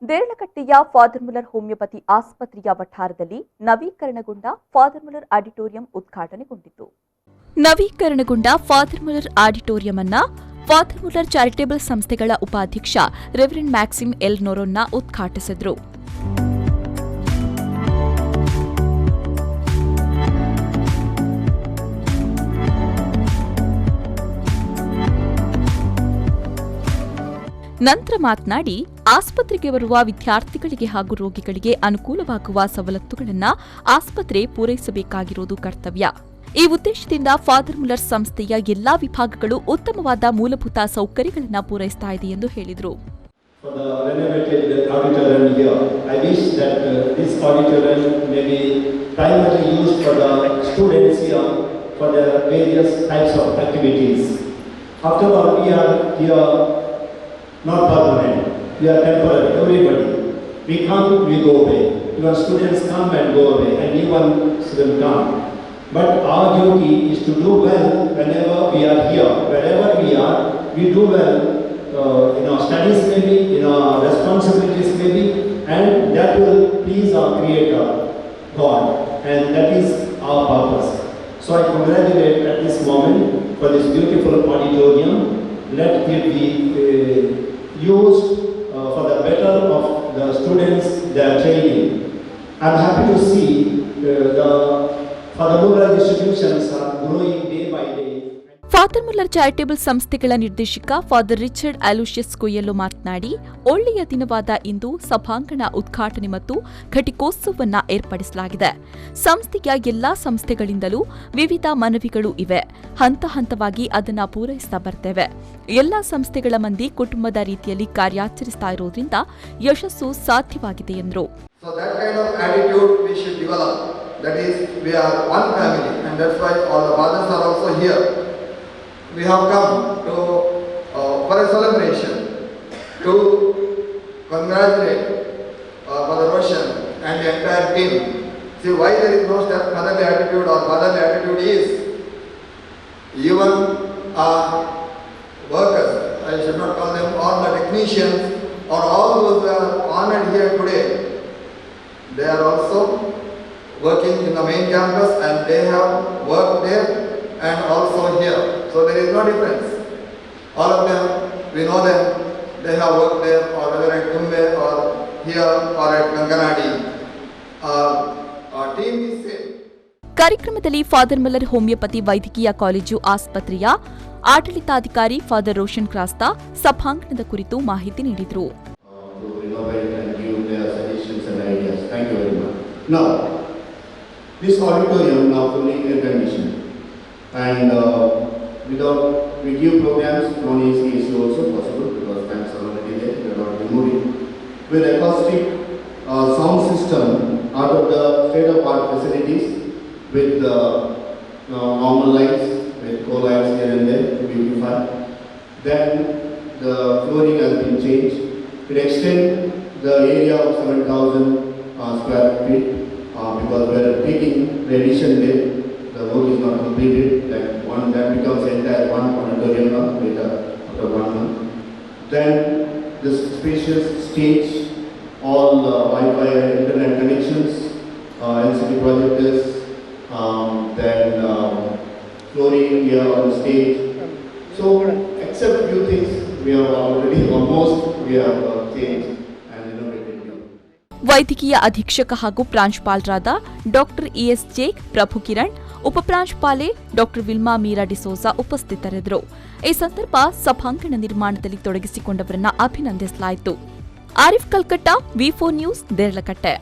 ದೇರಳಕಟ್ಟೆಯ father Muller homeopathy ಆಸ್ಪತ್ರೆಯ ವಠಾರದಲ್ಲಿ ನವೀಕರಣಗೊಂಡ ಫಾದರ್ ಮುಲ್ಲರ್ ಆಡಿಟೋರಿಯಂ ಉದ್ಘಾಟನೆಗೊಂಡಿತು. ನವೀಕರಣಗೊಂಡ ಫಾದರ್ ಮುಲ್ಲರ್ ಆಡಿಟೋರಿಯಂ ಅನ್ನು ಫಾದರ್ ಮುಲ್ಲರ್ ಚಾರಿಟೇಬಲ್ ಸಂಸ್ಥೆಗಳ ಉಪಾಧ್ಯಕ್ಷ ರೆವರೆಂಡ್ ಮ್ಯಾಕ್ಸಿಮ್ ಎಲ್ ನೊರೊನ್ನ ಉದ್ಘಾಟಿಸಿದರು. ನಂತರ ಮಾತನಾಡಿ, ಆಸ್ಪತ್ರೆಗೆ ಬರುವ ವಿದ್ಯಾರ್ಥಿಗಳಿಗೆ ಹಾಗೂ ರೋಗಿಗಳಿಗೆ ಅನುಕೂಲವಾಗುವ ಸವಲತ್ತುಗಳನ್ನು ಆಸ್ಪತ್ರೆ ಪೂರೈಸಬೇಕಾಗಿರುವುದು ಕರ್ತವ್ಯ. ಈ ಉದ್ದೇಶದಿಂದ ಫಾದರ್ ಮುಲ್ಲರ್ ಸಂಸ್ಥೆಯ ಎಲ್ಲಾ ವಿಭಾಗಗಳು ಉತ್ತಮವಾದ ಮೂಲಭೂತ ಸೌಕರ್ಯಗಳನ್ನು ಪೂರೈಸುತ್ತಾ ಇದೆ ಎಂದು ಹೇಳಿದರು. Not permanent. We are temporary. Everybody. We come, we go away. Your students come and go away, and new ones will come. But our duty is to do well whenever we are here. Wherever we are, we do well in our studies maybe, in our responsibilities maybe, and that will please our Creator, God. And that is our purpose. So I congratulate at this moment for this beautiful auditorium. Let it be used for the better of the students they are training. I am happy to see the Father Muller institutions are growing day by day. Father Muller charitable ಸಂಸ್ಥೆಗಳ ನಿರ್ದೇಶಕ father Richard Aloysius ಕೊಯ್ಯೆಲ್ಲೋ ಮಾತನಾಡಿ, ಒಳ್ಳೆಯ ದಿನವಾದ ಇಂದು ಸಭಾಂಗಣ ಉದ್ಘಾಟನೆ ಮತ್ತು ಘಟಿಕೋತ್ಸವವನ್ನು ಏರ್ಪಡಿಸಲಾಗಿದೆ. ಸಂಸ್ಥೆಯ ಎಲ್ಲಾ ಸಂಸ್ಥೆಗಳಿಂದಲೂ ವಿವಿಧ ಮನವಿಗಳು ಇವೆ. ಹಂತ ಹಂತವಾಗಿ ಅದನ್ನು ಪೂರೈಸ್ತಾ ಬರ್ತೇವೆ. ಎಲ್ಲಾ ಸಂಸ್ಥೆಗಳ ಮಂದಿ ಕುಟುಂಬದ ರೀತಿಯಲ್ಲಿ ಕಾರ್ಯಾಚರಿಸ್ತಾ ಇರೋದ್ರಿಂದ ಯಶಸ್ಸು ಸಾಧ್ಯವಾಗಿದೆ ಎಂದರು. We have come to for a celebration to congratulate Father Roshan and the entire team. See why there is no motherly attitude or fatherly attitude is even workers, I should not call them, all the technicians or all those who are honored here today, they are also working in the main campus and they have worked there and also here. So there is no difference. All of them, we know them, they have worked there or whether at Tumbe or here or at Ganganadi. Our team is same. ಕಾರ್ಯಕ್ರಮದಲ್ಲಿ father Muller homeopathy ವೈದ್ಯಕೀಯ college ಆಸ್ಪತ್ರೆಯ ಆಡಳಿತಾಧಿಕಾರಿ father Roshan Crasta ಸಭಾಂಗಣದ ಕುರಿತು ಮಾಹಿತಿ ನೀಡಿದರು. This auditorium now fully air conditioned. And we give programs non-AC also possible because fans are already there, we are not removing. With acoustic sound system out of the state-of-art facilities with normal lights, with co-lights here and there to beautify. Then the flooring has been changed. It extends the area of 7,000 square feet because we are taking the addition there. The work is not completed. That becomes entire one auditorium later after 1 month. Then this spacious stage, all Wi-Fi internet connections, LCD projectors, then flooring here on the stage. So except few things, we have already almost changed and innovated. ವೈದ್ಯಕೀಯ ಅಧೀಕ್ಷಕ ಹಾಗೂ ಪ್ರಾಂಶುಪಾಲರಾದ doctor ಇಎಸ್ಜೆ ಪ್ರಭು Kiran, ಉಪಪ್ರಾಂಶುಪಾಲೆ doctor Wilma Meera D'Souza ಉಪಸ್ಥಿತರಿದ್ದರು. ಈ ಸಂದರ್ಭ ಸಭಾಂಗಣ ನಿರ್ಮಾಣದಲ್ಲಿ ತೊಡಗಿಸಿಕೊಂಡವರನ್ನ ಅಭಿನಂದಿಸಲಾಯಿತು. ಆರಿಫ್ ಕಲ್ಕಟ್ಟ, ವಿ4 ನ್ಯೂಸ್, ದೇರಳಕಟ್ಟೆ.